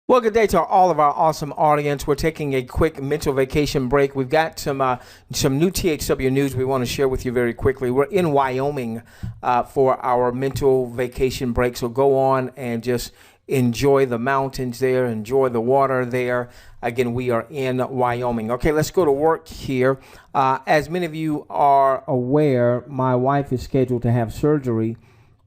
Well, good day to all of our awesome audience. We're taking a quick mental vacation break. We've got some new THW news we want to share with you very quickly. We're in Wyoming for our mental vacation break, so go on and just enjoy the mountains there, enjoy the water there. Again, we are in Wyoming. Okay, let's go to work here. As many of you are aware, my wife is scheduled to have surgery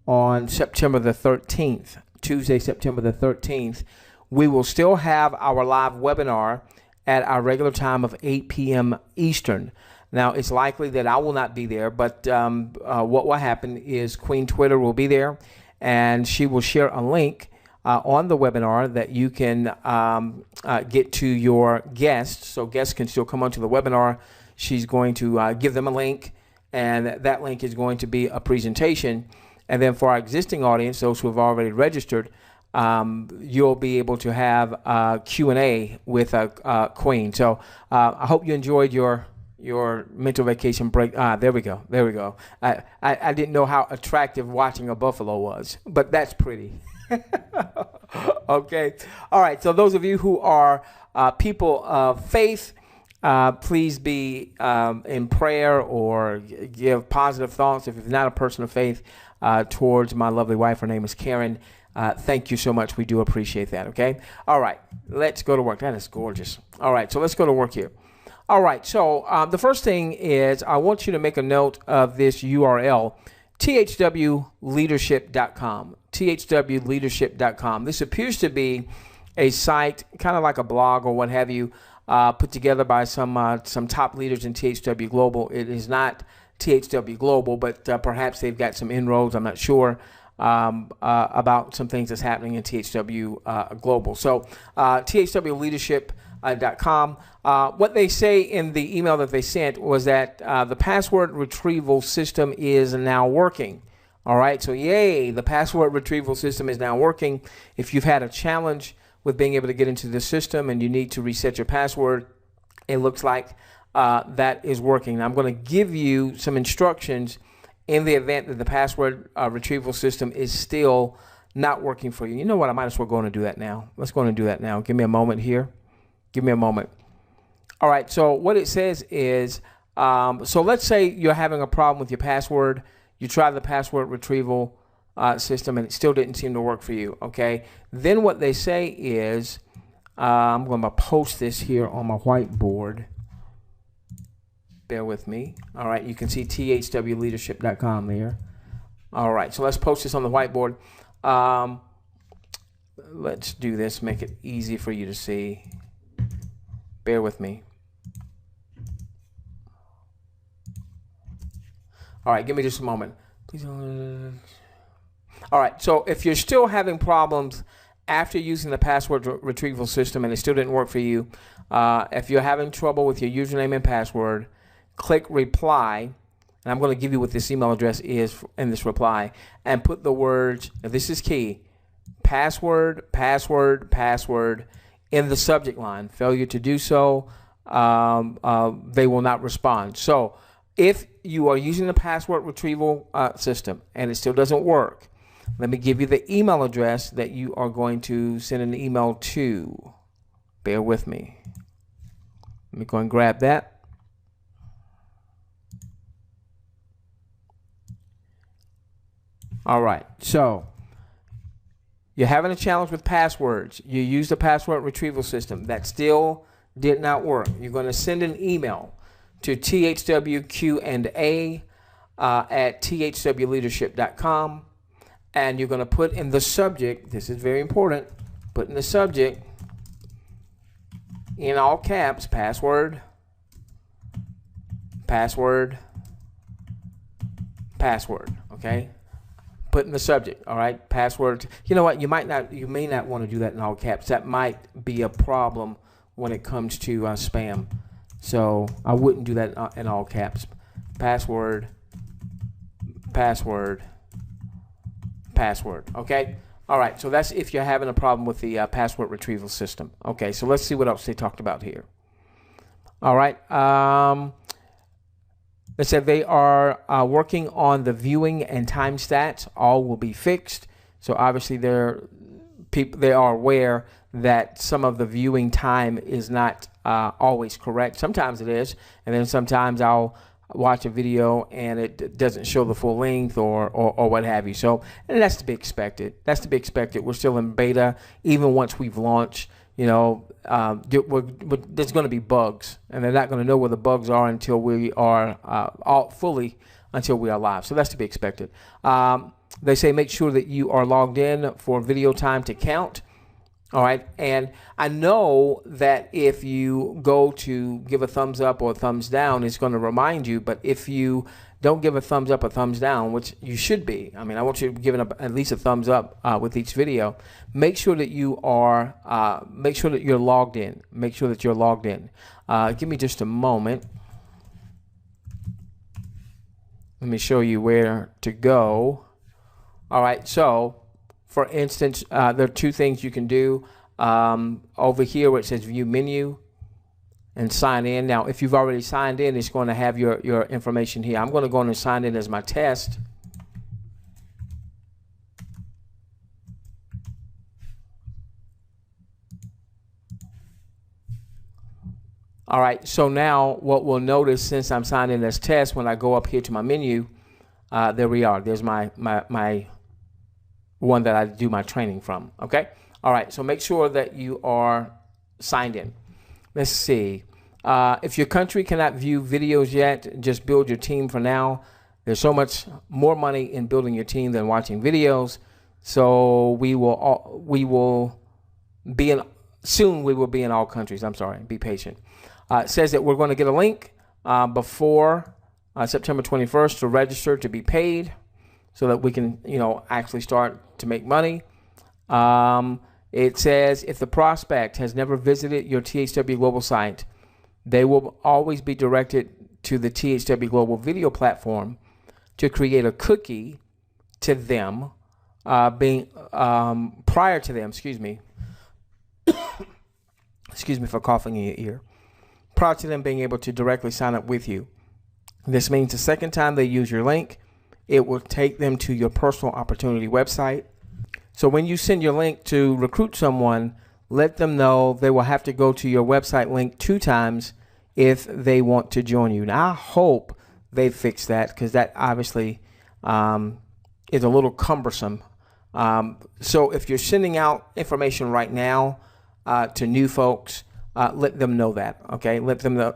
on September the 13th, Tuesday, September the 13th. We will still have our live webinar at our regular time of 8 p.m. Eastern. Now, it's likely that I will not be there, but what will happen is Queen Twitter will be there, and she will share a link on the webinar that you can get to your guests, so guests can still come onto the webinar. She's going to give them a link, and that link is going to be a presentation. And then for our existing audience, those who have already registered, you'll be able to have a Q&A with Queen. So I hope you enjoyed your mental vacation break. There we go. There we go. I didn't know how attractive watching a buffalo was, but that's pretty. Okay. All right. So those of you who are people of faith, please be in prayer or give positive thoughts. If you're not a person of faith, towards my lovely wife, her name is Karen. Thank you so much. We do appreciate that. Okay. All right. Let's go to work. That is gorgeous. All right. So let's go to work here. All right. So the first thing is I want you to make a note of this URL, THWleadership.com. THWleadership.com. This appears to be a site, kind of like a blog or what have you, put together by some top leaders in THW Global. It is not THW Global, but perhaps they've got some inroads. I'm not sure. About some things that's happening in THW Global. So THWleadership.com. What they say in the email that they sent was that the password retrieval system is now working. All right, so yay, the password retrieval system is now working. If you've had a challenge with being able to get into the system and you need to reset your password, it looks like that is working. Now, I'm going to give you some instructions in the event that the password retrieval system is still not working for you. You know what? I might as well go on and do that now. Let's go on and do that now. Give me a moment here. Give me a moment. All right. So what it says is, so let's say you're having a problem with your password. You try the password retrieval system and it still didn't seem to work for you. Okay. Then what they say is, I'm going to post this here on my whiteboard. Bear with me. All right, you can see THWleadership.com there. All right, so let's post this on the whiteboard. Let's do this, make it easy for you to see. Bear with me. All right, give me just a moment. Please. All right, so if you're still having problems after using the password retrieval system and it still didn't work for you, if you're having trouble with your username and password, click reply, and I'm going to give you what this email address is in this reply, and put the words, now this is key, password, password, password in the subject line. Failure to do so, they will not respond. So if you are using the password retrieval system and it still doesn't work, let me give you the email address that you are going to send an email to. Bear with me. Let me go and grab that. All right, so you're having a challenge with passwords. You use the password retrieval system. That still did not work. You're going to send an email to THWQ&A at THWleadership.com, and you're going to put in the subject, this is very important, put in the subject, in all caps, password, password, password, okay? Put in the subject, all right, password. You know what, you may not want to do that in all caps. That might be a problem when it comes to spam. So I wouldn't do that in all caps. Password, password, password, okay? All right, so that's if you're having a problem with the password retrieval system. Okay, so let's see what else they talked about here. All right, they said they are working on the viewing and time stats. All will be fixed. So obviously they're people, they are aware that some of the viewing time is not always correct. Sometimes it is, and then sometimes I'll watch a video and it doesn't show the full length or what have you. So, and that's to be expected. That's to be expected. We're still in beta. Even once we've launched, you know, there's going to be bugs, and they're not going to know where the bugs are until we are until we are live. So that's to be expected. They say make sure that you are logged in for video time to count. All right, and I know that if you go to give a thumbs up or a thumbs down, it's going to remind you. But if you don't give a thumbs up or thumbs down, which you should be, I mean, I want you to give at least a thumbs up with each video. Make sure that you are, make sure that you're logged in. Make sure that you're logged in. Give me just a moment. Let me show you where to go. All right, so for instance, there are two things you can do over here where it says view menu and sign in. Now, if you've already signed in, it's going to have your information here. I'm going to go in and sign in as my test. All right, so now what we'll notice, since I'm signed in as test, when I go up here to my menu, there we are. There's my one that I do my training from. Okay. All right. So make sure that you are signed in. Let's see. If your country cannot view videos yet, just build your team for now. There's so much more money in building your team than watching videos. So we will be in soon. We will be in all countries. I'm sorry. Be patient. It says that we're going to get a link before September 21st to register to be paid, so that we can, you know, actually start to make money. It says if the prospect has never visited your THWGlobal site, they will always be directed to the THWGlobal video platform to create a cookie to them, prior to them, excuse me for coughing in your ear, prior to them being able to directly sign up with you. This means the second time they use your link, it will take them to your personal opportunity website. So when you send your link to recruit someone, let them know they will have to go to your website link 2 times if they want to join you. Now, I hope they fix that, because that obviously is a little cumbersome. So if you're sending out information right now to new folks, let them know that, okay? Let them know,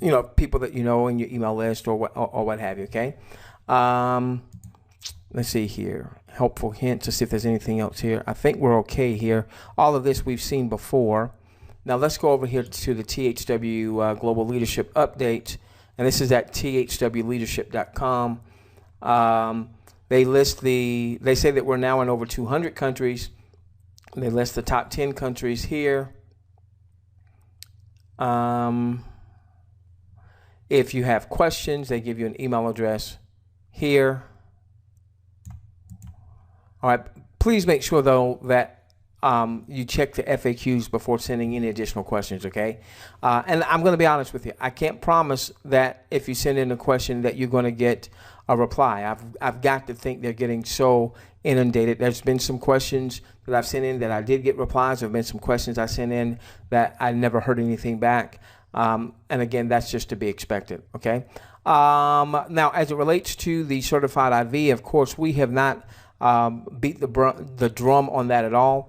you know, people that you know in your email list or what have you, okay? Let's see here. Helpful hint to see if there's anything else here. I think we're okay here. All of this we've seen before. Now let's go over here to the THW Global Leadership Update, and this is at THWleadership.com. They say that we're now in over 200 countries. They list the top 10 countries here. If you have questions, they give you an email address here. All right, please make sure though that you check the FAQs before sending any additional questions, okay? And I'm going to be honest with you. I can't promise that if you send in a question that you're going to get a reply. I've got to think they're getting so inundated. There's been some questions that I've sent in that I did get replies. There have been some questions I sent in that I never heard anything back. And again, that's just to be expected, okay? Now, as it relates to the certified IV, of course, we have not beat the drum on that at all.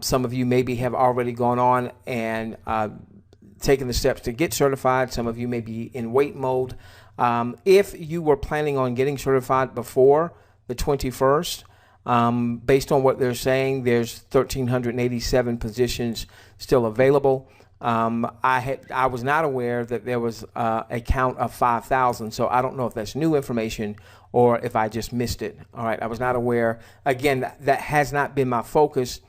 Some of you maybe have already gone on and taken the steps to get certified. Some of you may be in wait mode. If you were planning on getting certified before the 21st, based on what they're saying, there's 1,387 positions still available. I was not aware that there was a count of 5,000, so I don't know if that's new information or if I just missed it. All right, I was not aware. Again, that has not been my focus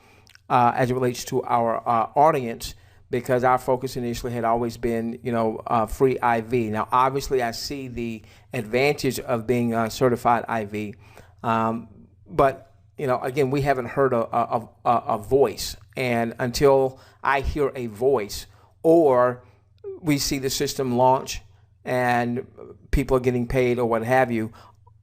as it relates to our audience, because our focus initially had always been, you know, free IV. Now, obviously, I see the advantage of being a certified IV, but, you know, again, we haven't heard a voice. And until I hear a voice or we see the system launch and people are getting paid or what have you,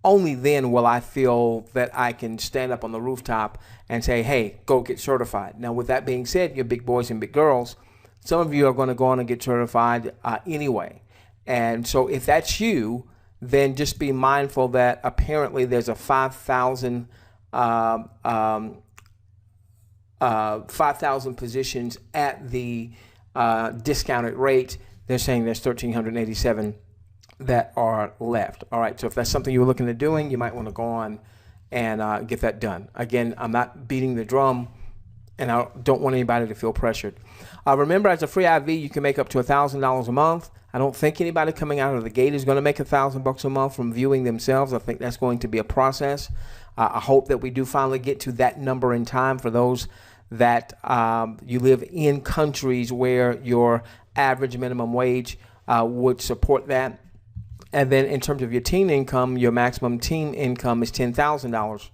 only then will I feel that I can stand up on the rooftop and say, hey, go get certified. Now, with that being said, you big boys and big girls, some of you are going to go on and get certified anyway. And so if that's you, then just be mindful that apparently there's a 5,000 positions at the discounted rate. They're saying there's 1,387 that are left. All right, so if that's something you were looking at doing, you might want to go on and get that done. Again, I'm not beating the drum, and I don't want anybody to feel pressured. Remember, as a free IV, you can make up to $1,000 a month. I don't think anybody coming out of the gate is going to make $1,000 a month from viewing themselves. I think that's going to be a process. I hope that we do finally get to that number in time for those that you live in countries where your average minimum wage would support that. And then in terms of your teen income, your maximum teen income is $10,000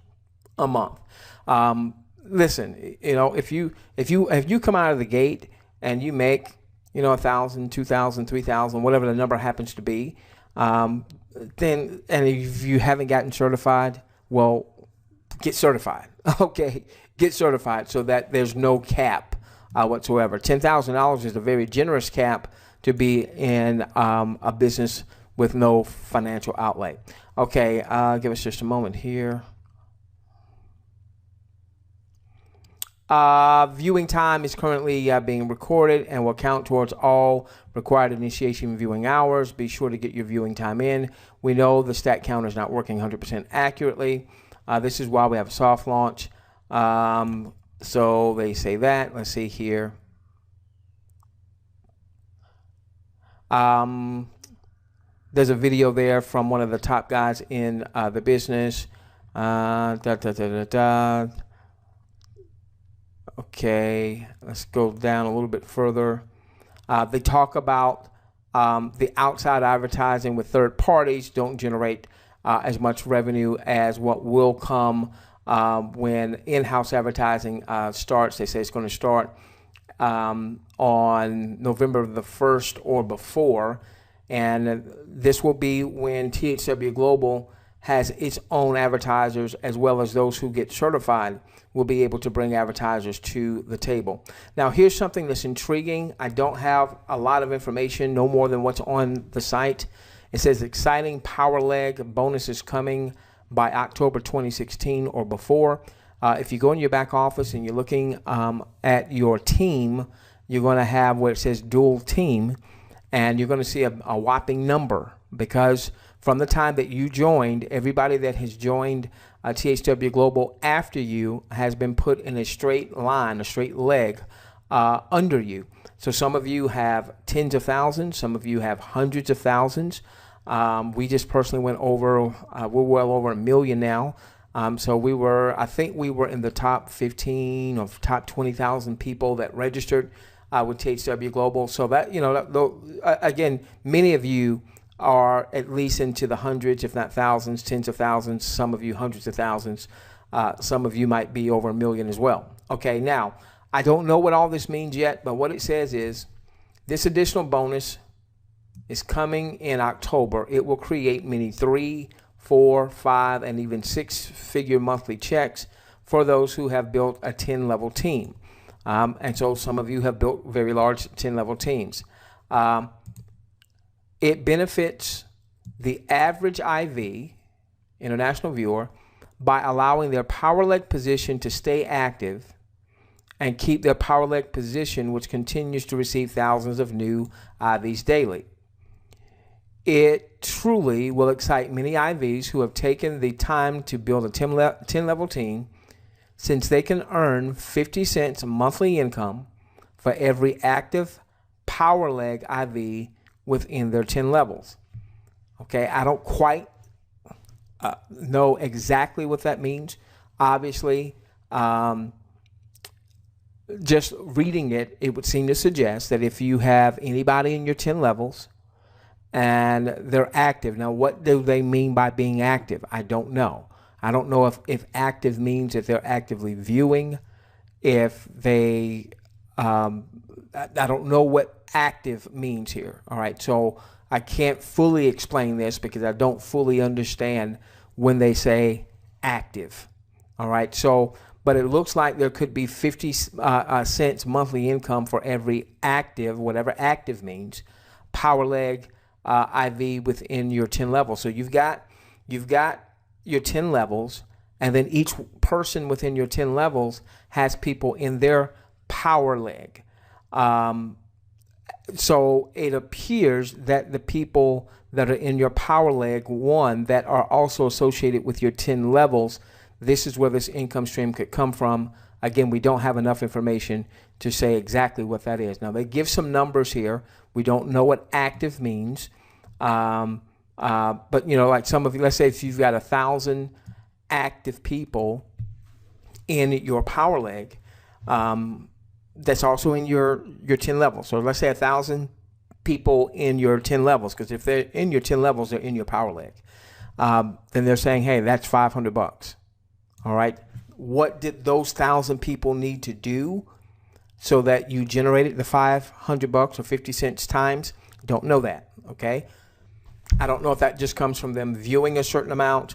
a month. Listen, you know, if you come out of the gate and you make, you know, 1,000, 2,000, 3,000, whatever the number happens to be, then, and if you haven't gotten certified, well, get certified. Okay, get certified so that there's no cap whatsoever. $10,000 is a very generous cap to be in a business with no financial outlay. Okay, give us just a moment here. Viewing time is currently being recorded and will count towards all required initiation viewing hours. Be sure to get your viewing time in. We know the stat counter is not working 100% accurately. This is why we have a soft launch. So they say that. Let's see here. There's a video there from one of the top guys in the business. Okay, let's go down a little bit further. They talk about the outside advertising with third parties don't generate as much revenue as what will come when in-house advertising starts. They say it's going to start on November the 1st or before. And this will be when THWGlobal has its own advertisers, as well as those who get certified will be able to bring advertisers to the table. Now, here's something that's intriguing. I don't have a lot of information, no more than what's on the site. It says exciting power leg bonuses coming by October 2016 or before. If you go in your back office and you're looking at your team, you're going to have where it says dual team, and you're going to see a whopping number, because from the time that you joined, everybody that has joined THWGlobal after you has been put in a straight line, a straight leg under you. So some of you have tens of thousands, some of you have hundreds of thousands. We just personally went over, we're well over 1 million now. So I think we were in the top 15 or top 20,000 people that registered with THWGlobal. So that, you know, again, many of you are at least into the hundreds, if not thousands, tens of thousands, some of you hundreds of thousands. Some of you might be over 1 million as well. Okay, now, I don't know what all this means yet, but what it says is this additional bonus is coming in October. It will create many 3, 4, 5, and even 6-figure monthly checks for those who have built a 10-level team. And so some of you have built very large 10-level teams. It benefits the average IV, international viewer, by allowing their power leg position to stay active and keep their power leg position, which continues to receive thousands of new IVs daily. It truly will excite many IVs who have taken the time to build a 10-level team, since they can earn 50 cents monthly income for every active power leg IV within their 10 levels. Okay, I don't quite know exactly what that means. Obviously, just reading it, it would seem to suggest that if you have anybody in your 10 levels and they're active. Now, what do they mean by being active? I don't know. I don't know if active means that they're actively viewing, if they, I don't know what active means here. All right, so I can't fully explain this because I don't fully understand when they say active. All right. So, but it looks like there could be 50 cents monthly income for every active, whatever active means, power leg, IV within your 10 levels. So you've got your 10 levels, and then each person within your 10 levels has people in their power leg. So it appears that the people that are in your power leg one that are also associated with your 10 levels, this is where this income stream could come from. Again, we don't have enough information to say exactly what that is. Now, they give some numbers here. We don't know what active means. But, you know, like some of you, let's say if you've got 1,000 active people in your power leg, that's also in your 10 levels. So let's say 1,000 people in your 10 levels, because if they're in your 10 levels, they're in your power leg. Then they're saying, hey, that's $500. All right. What did those 1,000 people need to do so that you generated the $500 or 50 cents times? Don't know that. Okay. I don't know if that just comes from them viewing a certain amount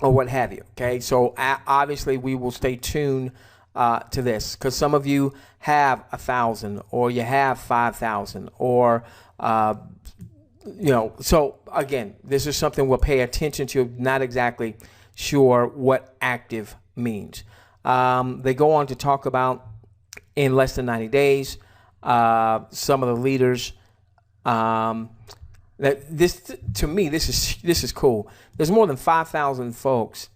or what have you. Okay. So obviously we will stay tuned to this, because some of you have 1,000 or you have 5,000 or, you know, so again, this is something we'll pay attention to. Not exactly sure what active means. They go on to talk about in less than 90 days, some of the leaders, that this, to me, this is cool. There's more than 5,000 folks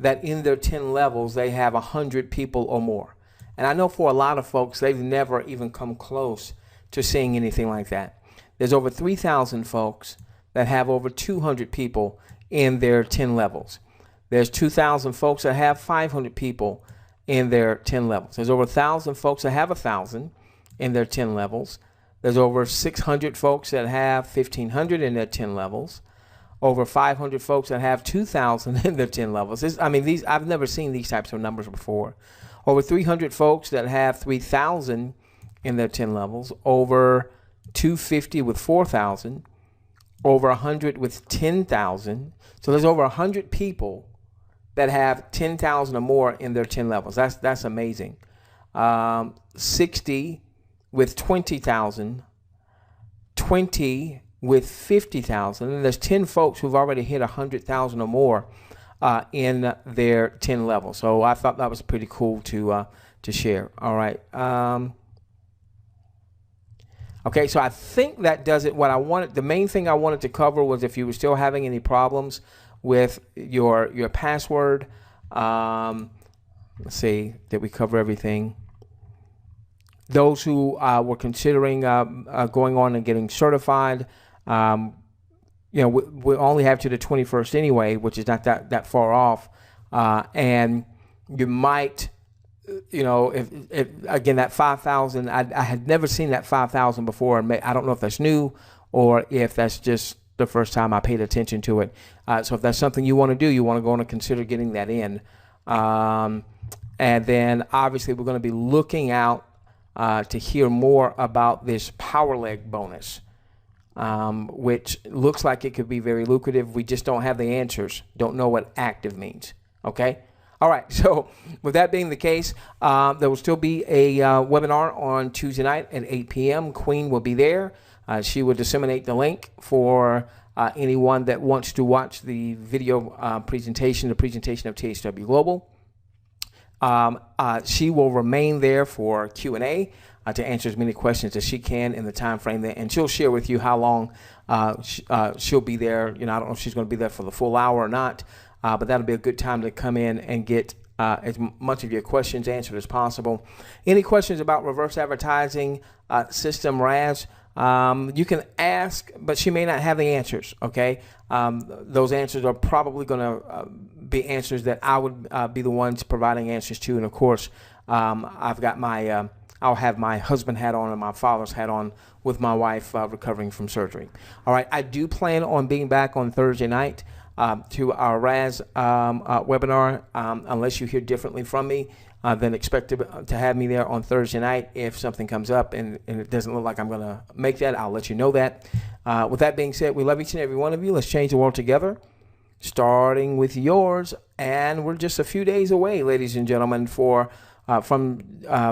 that in their 10 levels, they have 100 people or more. And I know for a lot of folks, they've never even come close to seeing anything like that. There's over 3,000 folks that have over 200 people in their 10 levels. There's 2,000 folks that have 500 people in their 10 levels. There's over 1,000 folks that have 1,000 in their 10 levels. There's over 600 folks that have 1,500 in their 10 levels. Over 500 folks that have 2,000 in their 10 levels. I've never seen these types of numbers before. Over 300 folks that have 3,000 in their 10 levels. Over 250 with 4,000. Over 100 with 10,000. So there's over 100 people that have 10,000 or more in their 10 levels. That's amazing. 60 with 20,000. 20 with 50,000, and there's 10 folks who've already hit 100,000 or more in their 10 levels. So I thought that was pretty cool to share. All right. Okay, so I think that does it. What I wanted, the main thing I wanted to cover was if you were still having any problems with your password. Let's see, did we cover everything? Those who were considering going on and getting certified, you know, we only have to the 21st anyway, which is not that far off. And you might, you know, if again, that 5,000, I had never seen that 5,000 before. I don't know if that's new or if that's just the first time I paid attention to it. So if that's something you want to do, you want to go on and consider getting that in. And then obviously we're going to be looking out to hear more about this power leg bonus, which looks like it could be very lucrative. We just don't have the answers. Don't know what active means. Okay. All right. So with that being the case, there will still be a webinar on Tuesday night at 8 p.m. Queen will be there. She will disseminate the link for anyone that wants to watch the video presentation, the presentation of THWGlobal. She will remain there for Q&A to answer as many questions as she can in the time frame there, and she'll share with you how long she'll be there. You know, I don't know if she's going to be there for the full hour or not, but that'll be a good time to come in and get as much of your questions answered as possible. Any questions about reverse advertising system, RAS, you can ask, but she may not have the answers. Okay, those answers are probably going to be answers that I would be the ones providing answers to. And of course, I've got my I'll have my husband hat on and my father's hat on with my wife recovering from surgery. All right, I do plan on being back on Thursday night to our RAS webinar. Unless you hear differently from me, then expect to have me there on Thursday night. If something comes up and it doesn't look like I'm going to make that, I'll let you know that. With that being said, we love each and every one of you. Let's change the world together. starting with yours. And we're just a few days away, ladies and gentlemen, from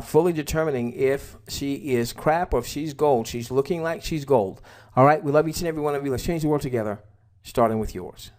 fully determining if she is crap or if she's gold. She's looking like she's gold. All right, we love each and every one of you. Let's change the world together, starting with yours.